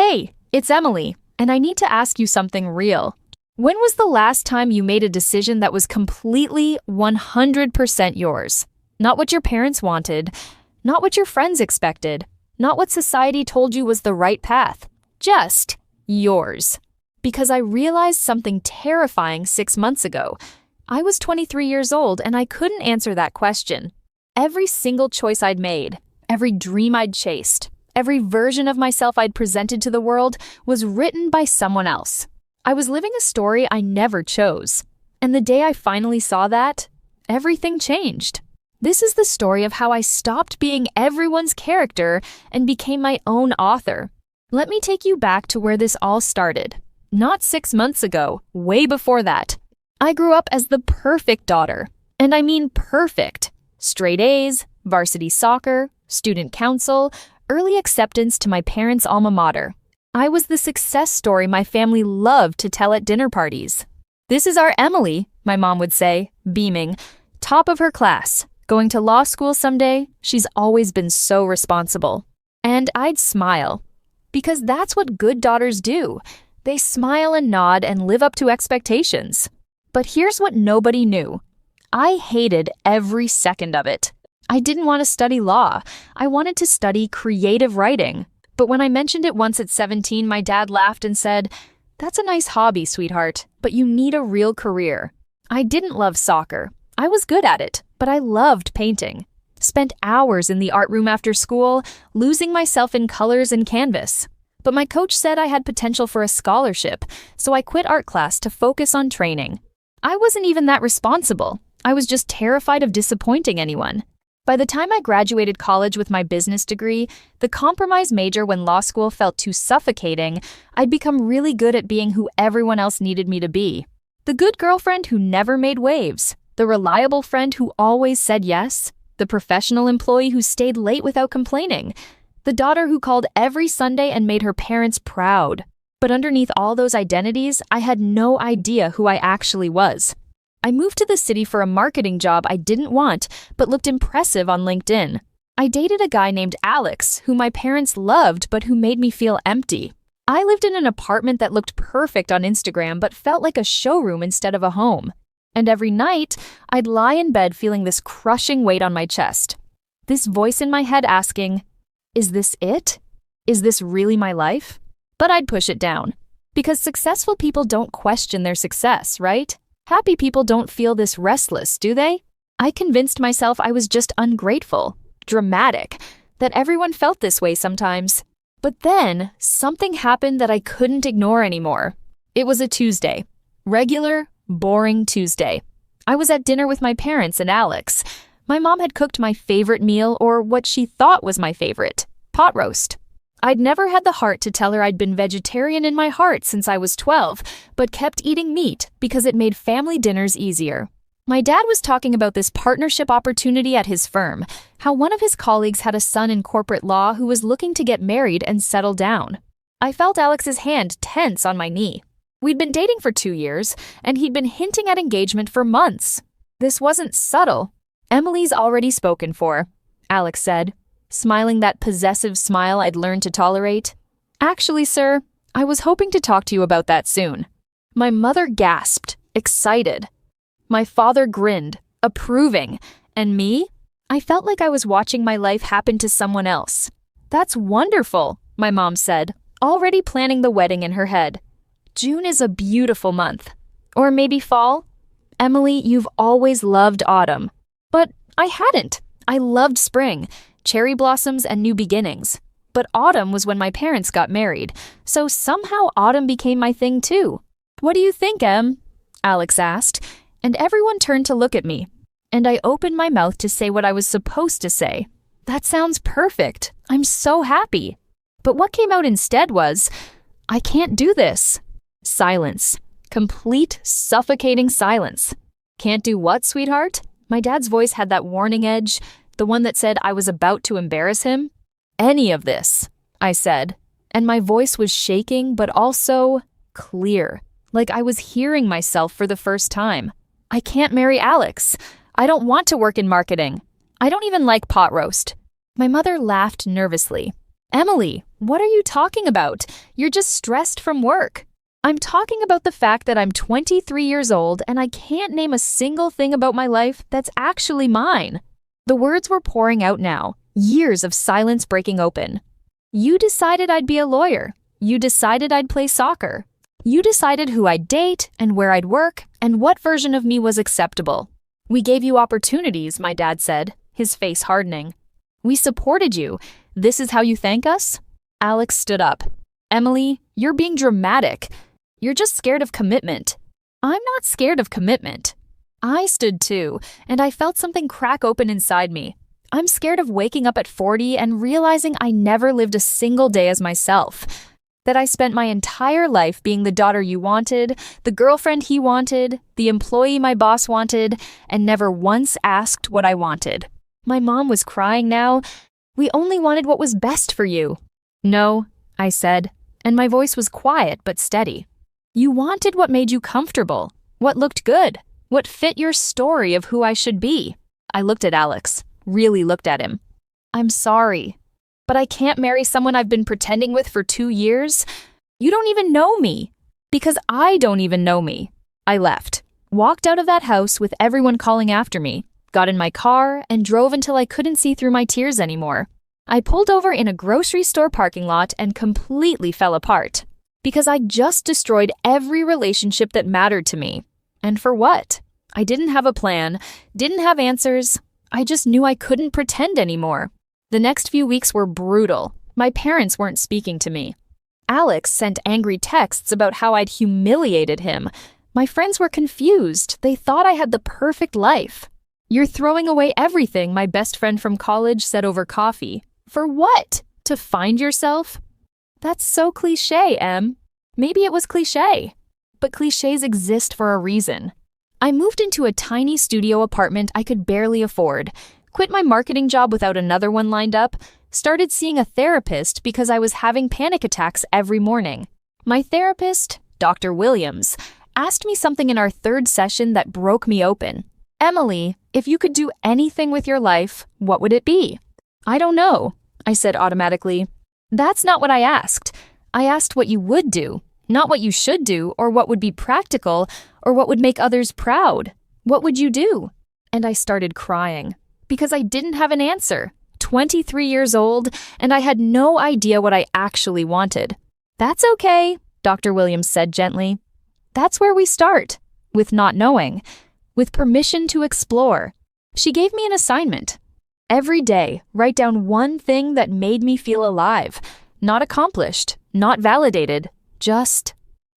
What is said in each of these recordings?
Hey, it's Emily, and I need to ask you something real. When was the last time you made a decision that was completely 100% yours? Not what your parents wanted, not what your friends expected, not what society told you was the right path. Just yours. Because I realized something terrifying 6 months ago. I was 23 years old and I couldn't answer that question. Every single choice I'd made, every dream I'd chased, every version of myself I'd presented to the world was written by someone else. I was living a story I never chose. And the day I finally saw that, everything changed. This is the story of how I stopped being everyone's character and became my own author. Let me take you back to where this all started. Not 6 months ago, way before that. I grew up as the perfect daughter. And I mean perfect. Straight A's, varsity soccer, student council, early acceptance to my parents' alma mater. I was the success story my family loved to tell at dinner parties. This is our Emily, my mom would say, beaming. Top of her class. Going to law school someday. She's always been so responsible. And I'd smile. Because that's what good daughters do. They smile and nod and live up to expectations. But here's what nobody knew. I hated every second of it. I didn't want to study law. I wanted to study creative writing. But when I mentioned it once at 17, my dad laughed and said, "That's a nice hobby, sweetheart, but you need a real career." I didn't love soccer. I was good at it, but I loved painting. Spent hours in the art room after school, losing myself in colors and canvas. But my coach said I had potential for a scholarship, so I quit art class to focus on training. I wasn't even that responsible. I was just terrified of disappointing anyone. By the time I graduated college with my business degree, the compromise major when law school felt too suffocating, I'd become really good at being who everyone else needed me to be. The good girlfriend who never made waves. The reliable friend who always said yes. The professional employee who stayed late without complaining. The daughter who called every Sunday and made her parents proud. But underneath all those identities, I had no idea who I actually was. I moved to the city for a marketing job I didn't want, but looked impressive on LinkedIn. I dated a guy named Alex, who my parents loved, but who made me feel empty. I lived in an apartment that looked perfect on Instagram, but felt like a showroom instead of a home. And every night, I'd lie in bed feeling this crushing weight on my chest. This voice in my head asking, "Is this it? Is this really my life?" But I'd push it down. Because successful people don't question their success, right? Happy people don't feel this restless, do they? I convinced myself I was just ungrateful, dramatic, that everyone felt this way sometimes. But then, something happened that I couldn't ignore anymore. It was a Tuesday. Regular, boring Tuesday. I was at dinner with my parents and Alex. My mom had cooked my favorite meal, or what she thought was my favorite, pot roast. I'd never had the heart to tell her I'd been vegetarian in my heart since I was 12, but kept eating meat because it made family dinners easier. My dad was talking about this partnership opportunity at his firm, how one of his colleagues had a son in corporate law who was looking to get married and settle down. I felt Alex's hand tense on my knee. We'd been dating for 2 years, and he'd been hinting at engagement for months. This wasn't subtle. "Emily's already spoken for," Alex said, smiling that possessive smile I'd learned to tolerate. "Actually, sir, I was hoping to talk to you about that soon." My mother gasped, excited. My father grinned, approving. And me? I felt like I was watching my life happen to someone else. "That's wonderful," my mom said, already planning the wedding in her head. "June is a beautiful month. Or maybe fall? Emily, you've always loved autumn." But I hadn't. I loved spring, cherry blossoms, and new beginnings. But autumn was when my parents got married, so somehow autumn became my thing too. "What do you think, Em?" Alex asked, and everyone turned to look at me. And I opened my mouth to say what I was supposed to say. "That sounds perfect. I'm so happy." But what came out instead was, "I can't do this." Silence. Complete, suffocating silence. "Can't do what, sweetheart?" My dad's voice had that warning edge, the one that said I was about to embarrass him. "Any of this," I said, and my voice was shaking but also clear, like I was hearing myself for the first time. "I can't marry Alex. I don't want to work in marketing. I don't even like pot roast." My mother laughed nervously. Emily, what are you talking about? You're just stressed from work. I'm talking about the fact that I'm 23 years old and I can't name a single thing about my life that's actually mine. The words were pouring out now, years of silence breaking open. You decided I'd be a lawyer. You decided I'd play soccer. You decided who I'd date and where I'd work and what version of me was acceptable. We gave you opportunities, my dad said, his face hardening. We supported you. This is how you thank us? Alex stood up. Emily, you're being dramatic. You're just scared of commitment. I'm not scared of commitment. I stood too, and I felt something crack open inside me. I'm scared of waking up at 40 and realizing I never lived a single day as myself. That I spent my entire life being the daughter you wanted, the girlfriend he wanted, the employee my boss wanted, and never once asked what I wanted. My mom was crying now. We only wanted what was best for you. No, I said, and my voice was quiet but steady. You wanted what made you comfortable, what looked good, what fit your story of who I should be. I looked at Alex, really looked at him. I'm sorry, but I can't marry someone I've been pretending with for 2 years. You don't even know me, because I don't even know me. I left, walked out of that house with everyone calling after me, got in my car, and drove until I couldn't see through my tears anymore. I pulled over in a grocery store parking lot and completely fell apart. Because I just destroyed every relationship that mattered to me. And for what? I didn't have a plan, didn't have answers. I just knew I couldn't pretend anymore. The next few weeks were brutal. My parents weren't speaking to me. Alex sent angry texts about how I'd humiliated him. My friends were confused. They thought I had the perfect life. You're throwing away everything, my best friend from college said over coffee. For what? To find yourself? That's so cliché, Em. Maybe it was cliché. But clichés exist for a reason. I moved into a tiny studio apartment I could barely afford, quit my marketing job without another one lined up, started seeing a therapist because I was having panic attacks every morning. My therapist, Dr. Williams, asked me something in our third session that broke me open. Emily, if you could do anything with your life, what would it be? I don't know, I said automatically. That's not what I asked. I asked what you would do, not what you should do or what would be practical or what would make others proud. What would you do? And I started crying because I didn't have an answer. 23 years old, and I had no idea what I actually wanted. That's okay, Dr. Williams said gently. That's where we start, with not knowing, with permission to explore. She gave me an assignment. Every day, write down one thing that made me feel alive. Not accomplished, not validated, just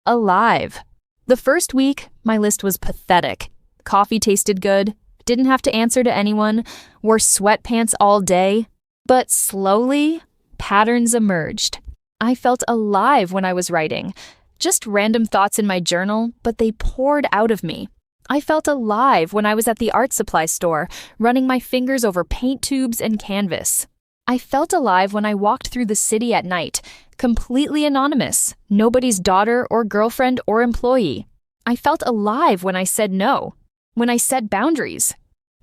alive. The first week, my list was pathetic. Coffee tasted good, didn't have to answer to anyone, wore sweatpants all day. But slowly, patterns emerged. I felt alive when I was writing. Just random thoughts in my journal, but they poured out of me. I felt alive when I was at the art supply store, running my fingers over paint tubes and canvas. I felt alive when I walked through the city at night, completely anonymous, nobody's daughter or girlfriend or employee. I felt alive when I said no, when I set boundaries,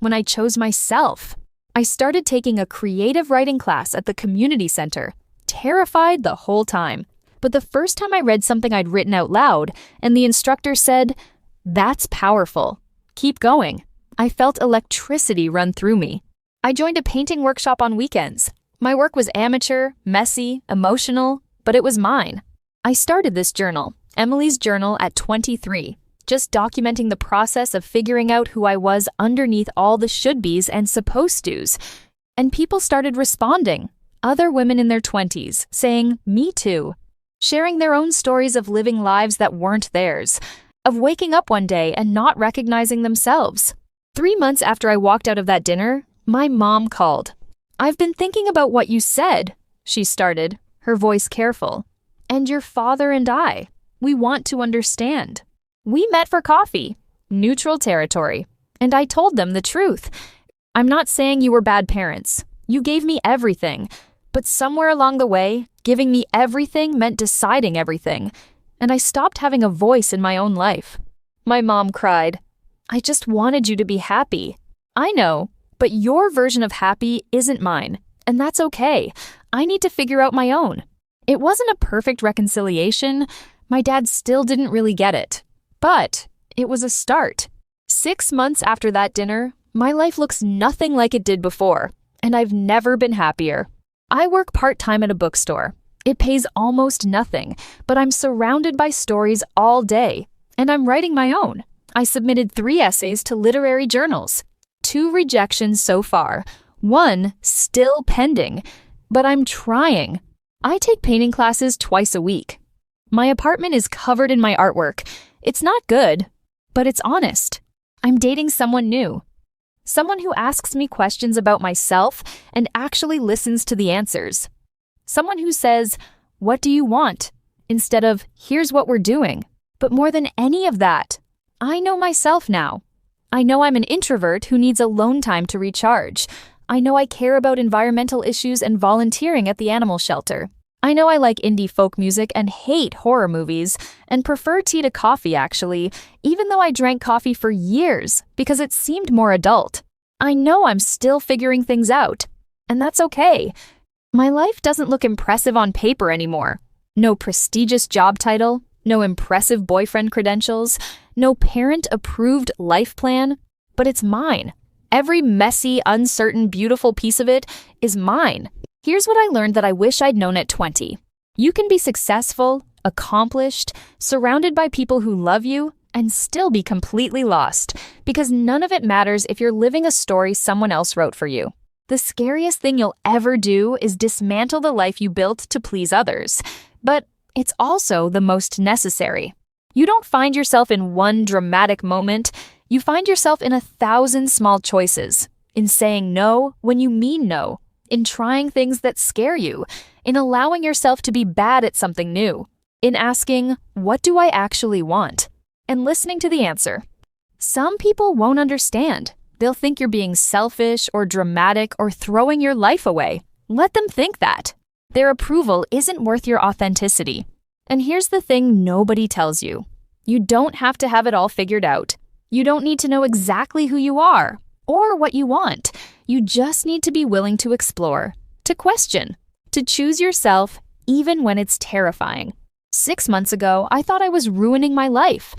when I chose myself. I started taking a creative writing class at the community center, terrified the whole time. But the first time I read something I'd written out loud, and the instructor said, "That's powerful. Keep going." I felt electricity run through me. I joined a painting workshop on weekends. My work was amateur, messy, emotional, but it was mine. I started this journal, Emily's Journal at 23, just documenting the process of figuring out who I was underneath all the should-bes and supposed-tos. And people started responding, other women in their 20s, saying, "Me too," sharing their own stories of living lives that weren't theirs, of waking up one day and not recognizing themselves. 3 months after I walked out of that dinner, my mom called. "I've been thinking about what you said," she started, her voice careful. "And your father and I, we want to understand." We met for coffee, neutral territory, and I told them the truth. I'm not saying you were bad parents. You gave me everything, but somewhere along the way, giving me everything meant deciding everything, and I stopped having a voice in my own life. My mom cried, "I just wanted you to be happy." I know, but your version of happy isn't mine, and that's okay. I need to figure out my own. It wasn't a perfect reconciliation. My dad still didn't really get it. But it was a start. 6 months after that dinner, my life looks nothing like it did before, and I've never been happier. I work part-time at a bookstore. It pays almost nothing, but I'm surrounded by stories all day, and I'm writing my own. I submitted 3 essays to literary journals. 2 rejections so far, 1 still pending, but I'm trying. I take painting classes twice a week. My apartment is covered in my artwork. It's not good, but it's honest. I'm dating someone new. Someone who asks me questions about myself and actually listens to the answers. Someone who says, "What do you want?" instead of, "Here's what we're doing." But more than any of that, I know myself now. I know I'm an introvert who needs alone time to recharge. I know I care about environmental issues and volunteering at the animal shelter. I know I like indie folk music and hate horror movies, and prefer tea to coffee actually, even though I drank coffee for years because it seemed more adult. I know I'm still figuring things out, and that's okay. My life doesn't look impressive on paper anymore. No prestigious job title, no impressive boyfriend credentials, no parent-approved life plan, but it's mine. Every messy, uncertain, beautiful piece of it is mine. Here's what I learned that I wish I'd known at 20. You can be successful, accomplished, surrounded by people who love you, and still be completely lost, because none of it matters if you're living a story someone else wrote for you. The scariest thing you'll ever do is dismantle the life you built to please others, but it's also the most necessary. You don't find yourself in one dramatic moment. You find yourself in 1,000 small choices, in saying no when you mean no, in trying things that scare you, in allowing yourself to be bad at something new, in asking, "What do I actually want?" and listening to the answer. Some people won't understand. They'll think you're being selfish or dramatic or throwing your life away. Let them think that. Their approval isn't worth your authenticity. And here's the thing nobody tells you. You don't have to have it all figured out. You don't need to know exactly who you are or what you want. You just need to be willing to explore, to question, to choose yourself even when it's terrifying. 6 months ago, I thought I was ruining my life,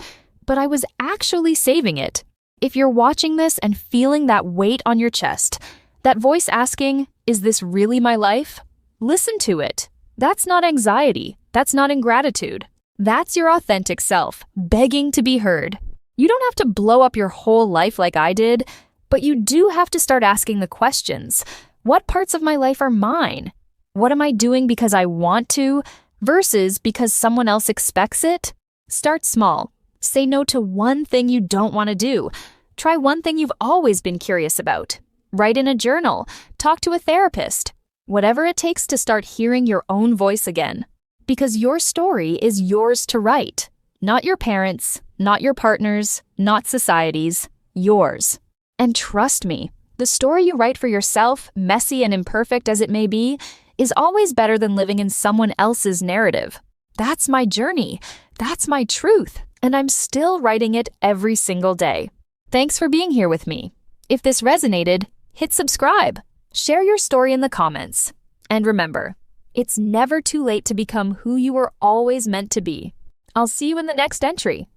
but I was actually saving it. If you're watching this and feeling that weight on your chest, that voice asking, "Is this really my life?" Listen to it. That's not anxiety. That's not ingratitude. That's your authentic self, begging to be heard. You don't have to blow up your whole life like I did, but you do have to start asking the questions. What parts of my life are mine? What am I doing because I want to versus because someone else expects it? Start small. Say no to one thing you don't want to do. Try one thing you've always been curious about. Write in a journal. Talk to a therapist. Whatever it takes to start hearing your own voice again. Because your story is yours to write. Not your parents', not your partner's, not society's. Yours. And trust me, the story you write for yourself, messy and imperfect as it may be, is always better than living in someone else's narrative. That's my journey. That's my truth. And I'm still writing it every single day. Thanks for being here with me. If this resonated, hit subscribe. Share your story in the comments. And remember, it's never too late to become who you were always meant to be. I'll see you in the next entry.